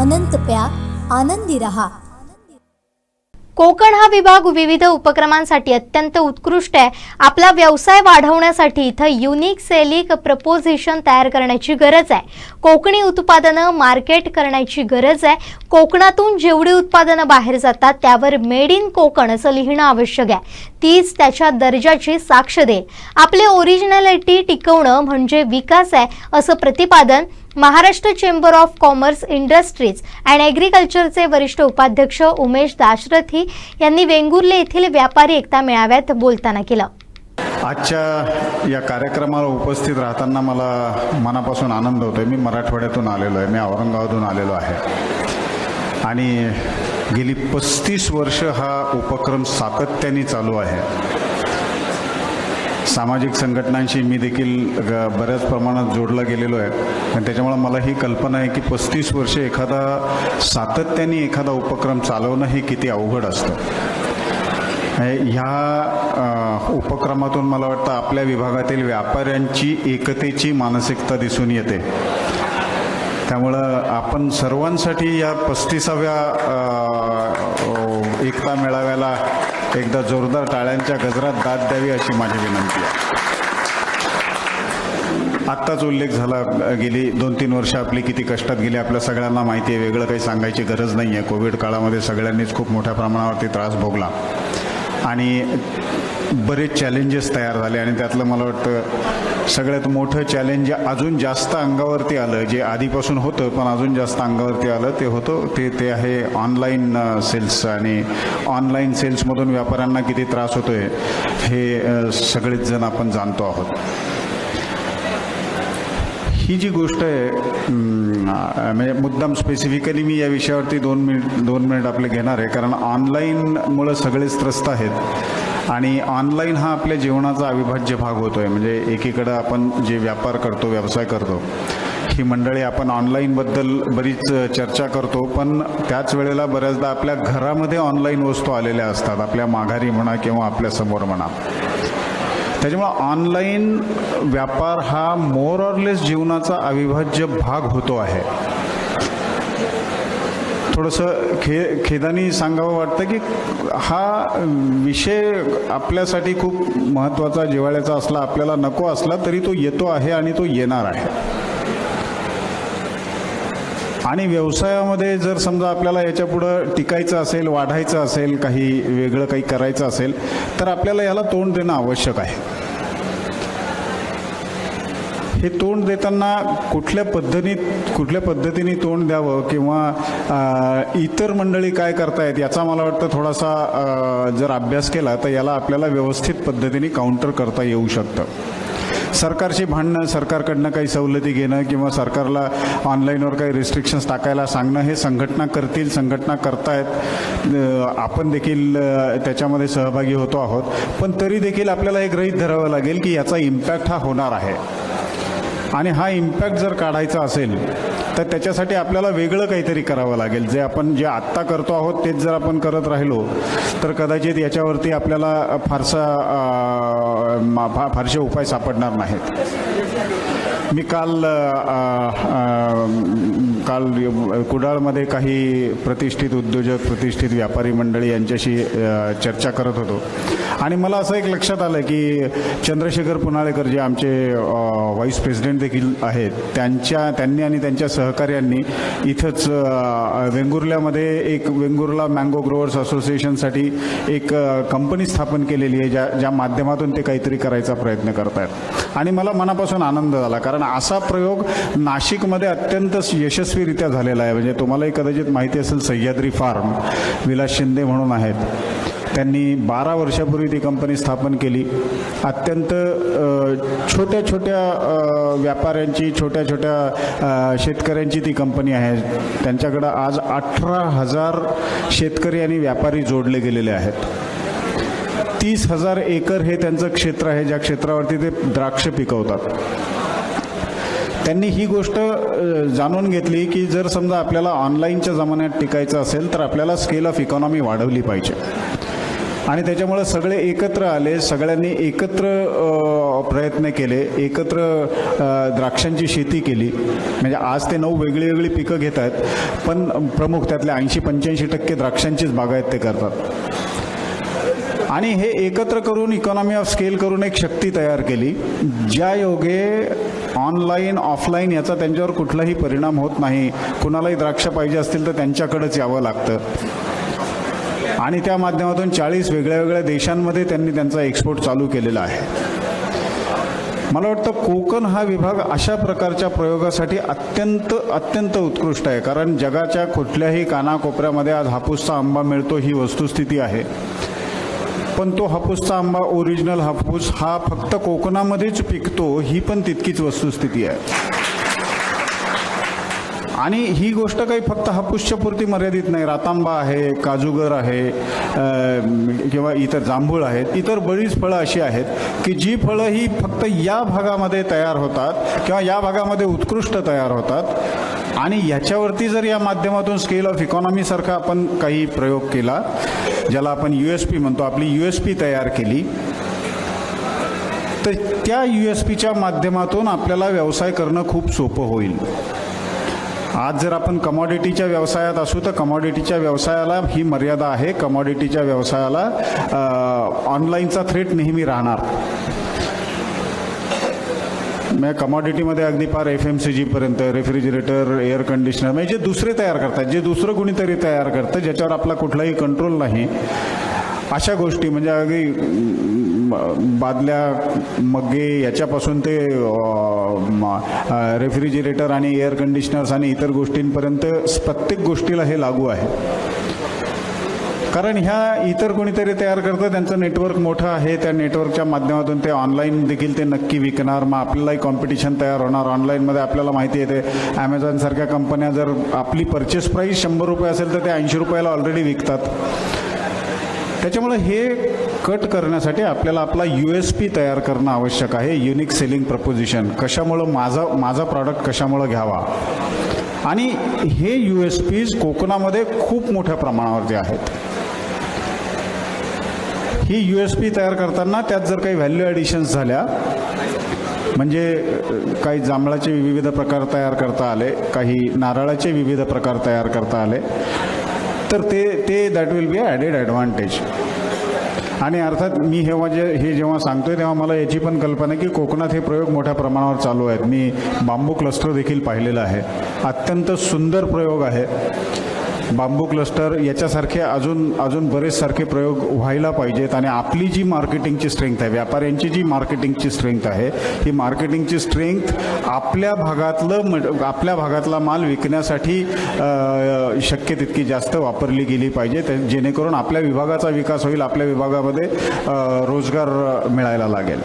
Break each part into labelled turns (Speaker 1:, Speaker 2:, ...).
Speaker 1: अनंत प्या, आनंदी रहा।
Speaker 2: कोकण हा विभाग विविध उपक्रमांसाठी अत्यंत उत्कृष्ट आहे। आपला व्यवसाय वाढवण्यासाठी इथं युनिक सेलिंग प्रपोजिशन तयार करण्याची गरज आहे। कोकणी उत्पादनं मार्केट करण्याची गरज आहे। कोकणातून जेवढी उत्पादनं बाहेर जातात त्यावर मेड इन कोकण असं लिहिणं आवश्यक आहे। तीच त्याच्या दर्जाची साक्ष देईल। आपले ओरिजिनॅलिटी टिकवणं म्हणजे विकास आहे असं प्रतिपादन Maharashtra chamber of commerce industries and ॲग्रिकल्चरचे वरिष्ठ उपाध्यक्ष उमेश दाशरथी यांनी वेंगुर्ले येथील व्यापारी एकता मेळाव्यात बोलताना केलं।
Speaker 3: आजच्या या कार्यक्रमाला उपस्थित राहताना मला मनापासून आनंद होतोय। मी मराठवाड्यातून आलेलो आहे, मी औरंगाबादहून आलेलो आहे आणि गेली 35 वर्ष हा उपक्रम सातत्याने चालू आहे। सामाजिक संघटनांशी मी देखील बऱ्याच प्रमाणात जोडला गेलेलो आहे आणि त्याच्यामुळे मला ही कल्पना आहे की 35 वर्ष सातत्याने एखादा उपक्रम चालवणं हे किती अवघड असतं। ह्या उपक्रमातून मला वाटतं आपल्या विभागातील व्यापाऱ्यांची एकतेची मानसिकता दिसून येते। त्यामुळं आपण सर्वांसाठी या 35व्या एकता मेळाव्याला एकदा जोरदार टाळ्यांच्या गजरात दाद द्यावी अशी माझी विनंती आहे। आत्ताच उल्लेख झाला, गेली 2-3 वर्ष आपली किती कष्टात गेली आपल्या सगळ्यांना माहिती आहे। वेगळं काही सांगायची गरज नाही आहे। कोविड काळामध्ये सगळ्यांनीच खूप मोठ्या प्रमाणावरती त्रास भोगला आणि बरेच चॅलेंजेस तयार झाले आणि त्यातलं मला वाटतं सगळ्यात मोठं चॅलेंज अजून जास्त अंगावरती आलं, जे आधीपासून होतं पण अजून जास्त अंगावरती आलं, ते आहे ऑनलाईन सेल्स। आणि ऑनलाईन सेल्समधून व्यापाऱ्यांना किती त्रास होतोय हे सगळेच जण आपण जाणतो आहोत। ही जी गोष्ट आहे म्हणजे मुद्दाम स्पेसिफिकली मी या विषयावरती 2 मिनिट आपले घेणार आहे, कारण ऑनलाईनमुळं सगळेच त्रस्त आहेत आणि ऑनलाईन हा आपल्या जीवनाचा अविभाज्य भाग होतो आहे। म्हणजे एकीकडं आपण जे व्यापार करतो, व्यवसाय करतो, ही मंडळी आपण ऑनलाईनबद्दल बरीच चर्चा करतो, पण त्याच वेळेला बऱ्याचदा आपल्या घरामध्ये ऑनलाईन वस्तू आलेल्या असतात, आपल्या माघारी म्हणा किंवा आपल्या समोर म्हणा। त्याच्यामुळे ऑनलाईन व्यापार हा मोर ऑर लेस जीवनाचा अविभाज्य भाग होतो आहे। थोडंसं खेदानी सांगावं वाटतं की हा विषय आपल्यासाठी खूप महत्त्वाचा, जिव्हाळ्याचा असला, आपल्याला नको असला तरी तो येतो आहे आणि तो येणार आहे। आणि व्यवसायामध्ये जर समजा आपल्याला याच्या पुढं टिकायचं असेल, वाढायचं असेल, काही वेगळं काही करायचं असेल तर आपल्याला याला तोंड देणं आवश्यक आहे। हे तोंड देताना कुठल्या पद्धतीने तोंड द्यावं किंवा इतर मंडळी काय करतायत याचा मला वाटतं थोडासा जर अभ्यास केला तर याला आपल्याला व्यवस्थित पद्धतीने काउंटर करता येऊ शकतं। सरकारशी भांडणं, सरकारकडनं काही सवलती घेणं किंवा सरकारला ऑनलाईनवर काही रिस्ट्रिक्शन्स टाकायला सांगणं हे संघटना करतील, संघटना करतायत, आपण देखील त्याच्यामध्ये सहभागी होतो आहोत। पण तरी देखील आपल्याला हे गृहीत धरावं लागेल की याचा इम्पॅक्ट हा होणार आहे आणि हा इम्पॅक्ट जर काढायचा असेल तर त्याच्यासाठी आपल्याला वेगळं काहीतरी करावं लागेल। जे आत्ता करतो आहोत तेच जर आपण करत राहिलो तर कदाचित याच्यावरती आपल्याला फारसे उपाय सापडणार नाहीत। मी काल कुडाळमध्ये काही प्रतिष्ठित उद्योजक, प्रतिष्ठित व्यापारी मंडळी यांच्याशी चर्चा करत होतो आणि मला असं एक लक्षात आलं की चंद्रशेखर पुनाळेकर जे आमचे व्हाईस प्रेसिडेंट देखील आहेत, त्यांनी आणि त्यांच्या सहकार्यांनी इथंच वेंगुर्ल्यामध्ये वेंगुर्ला मँगो ग्रोवर्स असोसिएशनसाठी एक कंपनी स्थापन केलेली आहे, ज्या माध्यमातून ते काहीतरी करायचा प्रयत्न करत आहेत आणि मला मनापासून आनंद झाला, कारण असा प्रयोग नाशिकमध्ये अत्यंत यशस्वीरित्या झालेला आहे। म्हणजे तुम्हालाही कदाचित माहिती असेल, सह्याद्री फार्म, विलास शिंदे म्हणून आहेत, त्यांनी 12 वर्षापूर्वी ती कंपनी स्थापन केली। अत्यंत छोट्या व्यापाऱ्यांची, छोट्या शेतकऱ्यांची ती कंपनी आहे। त्यांच्याकडं आज 18,000 शेतकरी आणि व्यापारी जोडले गेलेले आहेत। 30,000 एकर हे त्यांचं क्षेत्र आहे, ज्या क्षेत्रावरती ते द्राक्ष पिकवतात। त्यांनी ही गोष्ट जाणून घेतली की जर समजा आपल्याला ऑनलाईनच्या जमान्यात टिकायचं असेल तर आपल्याला स्केल ऑफ इकॉनॉमी वाढवली पाहिजे। आणि त्याच्यामुळे सगळे एकत्र आले, सगळ्यांनी एकत्र प्रयत्न केले, एकत्र द्राक्षांची शेती केली. म्हणजे आज ते 9 वेगळी वेगळी पिकं घेत आहेत, पण प्रमुख त्यातल्या 80-85% द्राक्षांचीच बागायत ते करतात. आणि हे एकत्र करून इकॉनॉमी ऑफ स्केल करून एक शक्ती तयार केली, ज्या योगे ऑनलाईन ऑफलाईन याचा त्यांच्यावर कुठलाही परिणाम होत नाही. कुणालाही द्राक्ष पाहिजे असतील तर त्यांच्याकडेच यावं लागतं. आणि त्या माध्यमातून 40 वेगळ्या वेगळ्या देशांमध्ये त्यांनी त्यांचा एक्सपोर्ट चालू केलेला आहे. मला वाटतं कोकण हा विभाग अशा प्रकारच्या प्रयोगासाठी अत्यंत उत्कृष्ट आहे. कारण जगाच्या कुठल्याही कानाकोपऱ्यामध्ये आज हापूसचा आंबा मिळतो ही वस्तुस्थिती आहे, पण तो हापूसचा आंबा ओरिजिनल हापूस हा फक्त कोकणामध्येच पिकतो ही पण तितकीच वस्तुस्थिती आहे. आणि ही गोष्ट काही फक्त हापूसच्या पुरती मर्यादित नाही. रातांबा आहे, काजूगर आहे, किंवा इतर जांभूळ आहेत, इतर बरीच फळं अशी आहेत की जी फळं ही फक्त या भागामध्ये तयार होतात किंवा या भागामध्ये उत्कृष्ट तयार होतात. आणि याच्यावरती जर या माध्यमातून स्केल ऑफ इकॉनॉमीसारखा आपण काही प्रयोग केला, ज्याला आपण USP म्हणतो, आपली USP तयार केली, तर त्या USPच्या माध्यमातून आपल्याला व्यवसाय करणं खूप सोपं होईल. आज जर आपण कमॉडिटीच्या व्यवसायात असू तर कमॉडिटीच्या व्यवसायाला ही मर्यादा आहे. कमॉडिटीच्या व्यवसायाला ऑनलाईनचा थ्रेट नेहमी राहणार. म्हणजे कमॉडिटीमध्ये अगदी पार FMCG रेफ्रिजरेटर, एअर कंडिशनर, म्हणजे जे दुसरे तयार करतात, जे दुसरं कुणीतरी तयार करतं, ज्याच्यावर आपला कुठलाही कंट्रोल नाही, अशा गोष्टी म्हणजे अगदी बादल्या, मग्गे याच्यापासून ते रेफ्रिजरेटर आणि एअर कंडिशनर्स आणि इतर गोष्टींपर्यंत प्रत्येक गोष्टीला हे लागू आहे. कारण ह्या इतर कोणीतरी तयार करतं, त्यांचं नेटवर्क मोठं आहे, त्या नेटवर्कच्या माध्यमातून ते ऑनलाईन देखील ते नक्की विकणार. मग आपल्यालाही कॉम्पिटिशन तयार होणार. ऑनलाईनमध्ये आपल्याला माहिती आहे ते ॲमेझॉनसारख्या कंपन्या जर आपली परचेस प्राईस 100 रुपये असेल तर ते 80 रुपयाला ऑलरेडी विकतात. त्याच्यामुळे हे कट करण्यासाठी आपल्याला आपला USP तयार करणं आवश्यक आहे. युनिक सेलिंग प्रपोजिशन, कशामुळं माझा प्रॉडक्ट कशामुळं घ्यावा. आणि हे USPs कोकणामध्ये खूप मोठ्या प्रमाणावरती आहेत. ही USP तयार करताना त्यात जर काही व्हॅल्यू ॲडिशन्स झाल्या, म्हणजे काही जांभळाचे विविध प्रकार तयार करता आले, काही नारळाचे विविध प्रकार तयार करता आले, तर ते that will be added advantage. आणि अर्थात मी हे जेव्हा सांगतोय तेव्हा मला याची पण कल्पना आहे की कोकणात हे प्रयोग मोठ्या प्रमाणावर चालू आहेत. मी बांबू क्लस्टर देखील पाहिलेलं आहे. अत्यंत सुंदर प्रयोग आहे बांबू क्लस्टर. याच्यासारखे अजून बरेच सारखे प्रयोग व्हायला पाहिजेत. आणि आपली जी मार्केटिंगची स्ट्रेंथ आहे, व्यापाऱ्यांची जी मार्केटिंगची स्ट्रेंथ आहे, ही मार्केटिंगची स्ट्रेंथ आपल्या भागातला माल विकण्यासाठी शक्य तितकी जास्त वापरली गेली पाहिजे, जेणेकरून आपल्या विभागाचा विकास होईल, आपल्या विभागामध्ये रोजगार मिळायला लागेल.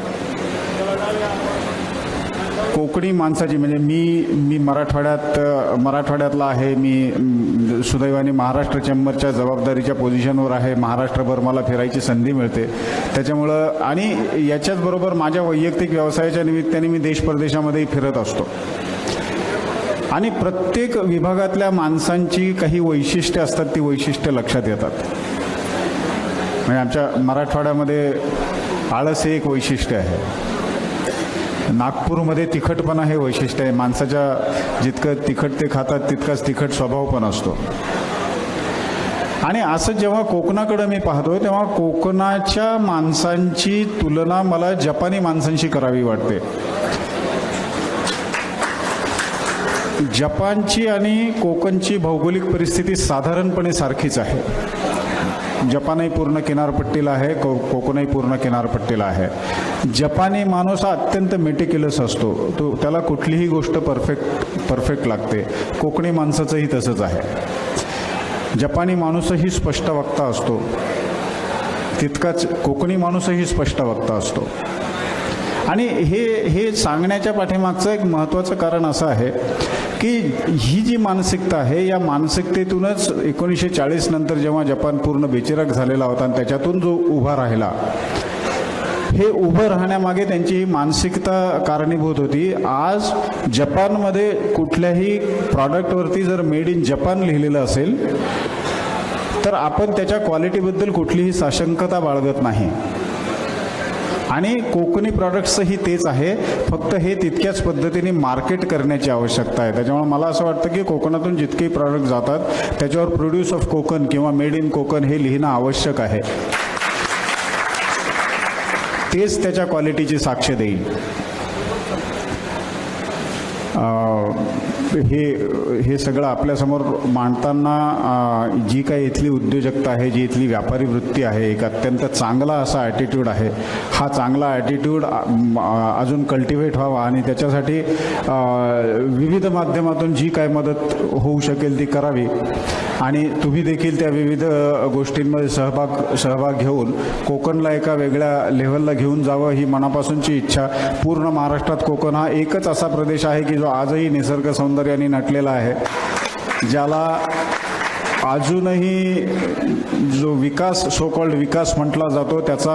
Speaker 3: कोकणी माणसाची म्हणजे मी मराठवाड्यातला आहे. मी सुदैवाने महाराष्ट्र चेंबरच्या जबाबदारीच्या पोझिशनवर आहे. महाराष्ट्रभर मला फिरायची संधी मिळते. त्याच्यामुळं आणि याच्याचबरोबर माझ्या वैयक्तिक व्यवसायाच्या निमित्ताने मी देश परदेशामध्येही फिरत असतो. आणि प्रत्येक विभागातल्या माणसांची काही वैशिष्ट्ये असतात, ती वैशिष्ट्ये लक्षात येतात. म्हणजे आमच्या मराठवाड्यामध्ये आळस हे एक वैशिष्ट्य आहे. नागपूरमध्ये तिखटपणा हे वैशिष्ट्य आहे. माणसाच्या जितकं तिखट ते खातात तितकाच तिखट स्वभाव पण असतो. आणि असं जेव्हा कोकणाकडे मी पाहतो तेव्हा कोकणाच्या माणसांची तुलना मला जपानी माणसांशी करावी वाटते. जपानची आणि कोकणची भौगोलिक परिस्थिती साधारणपणे सारखीच आहे. जपानही पूर्ण किनारपट्टीला आहे, कोकणही पूर्ण किनारपट्टीला आहे. जपानी माणूस हा अत्यंत मेटिक्युलस असतो. त्याला कुठलीही गोष्ट परफेक्ट लागते. कोकणी माणसाचंही तसंच आहे. जपानी माणूसही स्पष्ट वक्ता असतो, तितकाच कोकणी माणूसही स्पष्ट वक्ता असतो. आणि हे सांगण्याच्या पाठीमागचं एक महत्त्वाचं कारण असं आहे की ही जी मानसिकता आहे, या मानसिकतेतूनच 1940 नंतर जेव्हा जपान पूर्ण बेचिराख झालेला होता आणि त्याच्यातून जो उभा राहिला, हे उभं राहण्यामागे त्यांची ही मानसिकता कारणीभूत होती. आज जपानमध्ये कुठल्याही प्रॉडक्टवरती जर मेड इन जपान लिहिलेलं असेल तर आपण त्याच्या क्वालिटीबद्दल कुठलीही साशंकता बाळगत नाही. आणि कोकणी प्रॉडक्ट्सही तेच आहे, फक्त हे तितक्याच पद्धतीने मार्केट करण्याची आवश्यकता आहे. त्याच्यामुळे मला असं वाटतं की कोकणातून जितकेही प्रॉडक्ट जातात त्याच्यावर प्रोड्यूस ऑफ कोकण किंवा मेड इन कोकण हे लिहिणं आवश्यक आहे. तेच त्याच्या क्वालिटीची साक्ष देईल. हे सगळं आपल्यासमोर मांडताना जी काही इथली उद्योजकता आहे, जी इथली व्यापारी वृत्ती आहे, एक अत्यंत चांगला असा ॲटिट्यूड आहे. हा चांगला ॲटिट्यूड अजून कल्टिवेट व्हावा आणि त्याच्यासाठी विविध माध्यमातून जी काय मदत होऊ शकेल ती करावी. आणि तुम्ही देखील त्या विविध गोष्टींमध्ये सहभाग घेऊन कोकणला एका वेगळ्या लेव्हलला घेऊन जावं ही मनापासूनची इच्छा. पूर्ण महाराष्ट्रात कोकण हा एकच असा प्रदेश आहे की जो आजही निसर्ग सौंदर्याने नटलेला आहे, ज्याला अजूनही जो विकास सो कॉल्ड विकास म्हटला जातो त्याचा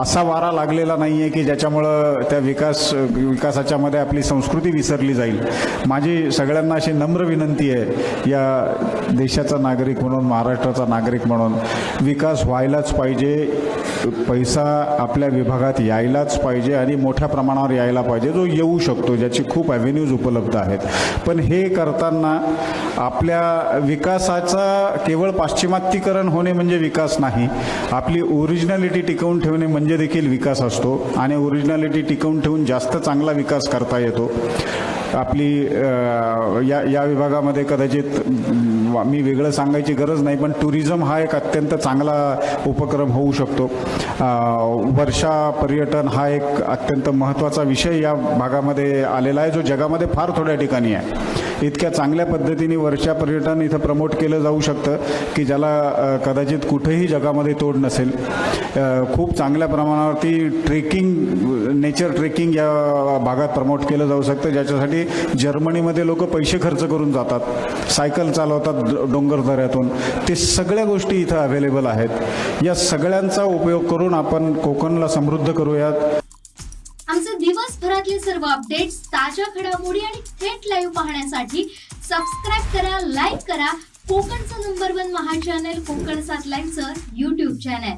Speaker 3: असा वारा लागलेला नाही आहे की ज्याच्यामुळं त्या विकासाच्या मध्ये आपली संस्कृती विसरली जाईल. माझी सगळ्यांना अशी नम्र विनंती आहे, या देशाचा नागरिक म्हणून, महाराष्ट्राचा नागरिक म्हणून विकास व्हायलाच पाहिजे. पैसा आपल्या विभागात यायलाच पाहिजे आणि मोठ्या प्रमाणावर यायला पाहिजे, जो येऊ शकतो, ज्याची खूप ॲव्हेन्यूज उपलब्ध आहेत. पण हे करताना आपल्या विकासाचा केवळ पाश्चिमात्यीकरण होणे म्हणजे विकास नाही. आपली ओरिजिनॅलिटी टिकवून ठेवणे म्हणजे देखील विकास असतो आणि ओरिजिनॅलिटी टिकवून ठेवून जास्त चांगला विकास करता येतो. आपली या विभागामध्ये कदाचित मी वेगळं सांगायची गरज नाही, पण टुरिझम हा एक अत्यंत चांगला उपक्रम होऊ शकतो. वर्षा पर्यटन हा एक अत्यंत महत्त्वाचा विषय या भागामध्ये आलेला आहे, जो जगामध्ये फार थोड्या ठिकाणी आहे. इतक्या चांगल्या पद्धतीने वर्षा पर्यटन इथं प्रमोट केलं जाऊ शकतं की ज्याला कदाचित कुठेही जगामध्ये तोड नसेल. खूप चांगल्या प्रमाणावरती नेचर ट्रेकिंग या भागात प्रमोट केलं जाऊ शकतं, ज्याच्यासाठी जर्मनीमध्ये लोक पैसे खर्च करून जातात, सायकल चालवतात डोंगर दऱ्यातून. ते सगळ्या गोष्टी इथं अवेलेबल आहेत. या सगळ्यांचा उपयोग करून आपण कोकणला समृद्ध करूयात.
Speaker 4: आमचे दिवसभरातले सर्व अपडेट्स, ताज्या घडामोडी आणि थेट लाईव्ह पाहण्यासाठी सबस्क्राईब करा, लाईक करा कोकणचं नंबर 1 महा चॅनल कोकण 7 लाईव्हचं YouTube चॅनल.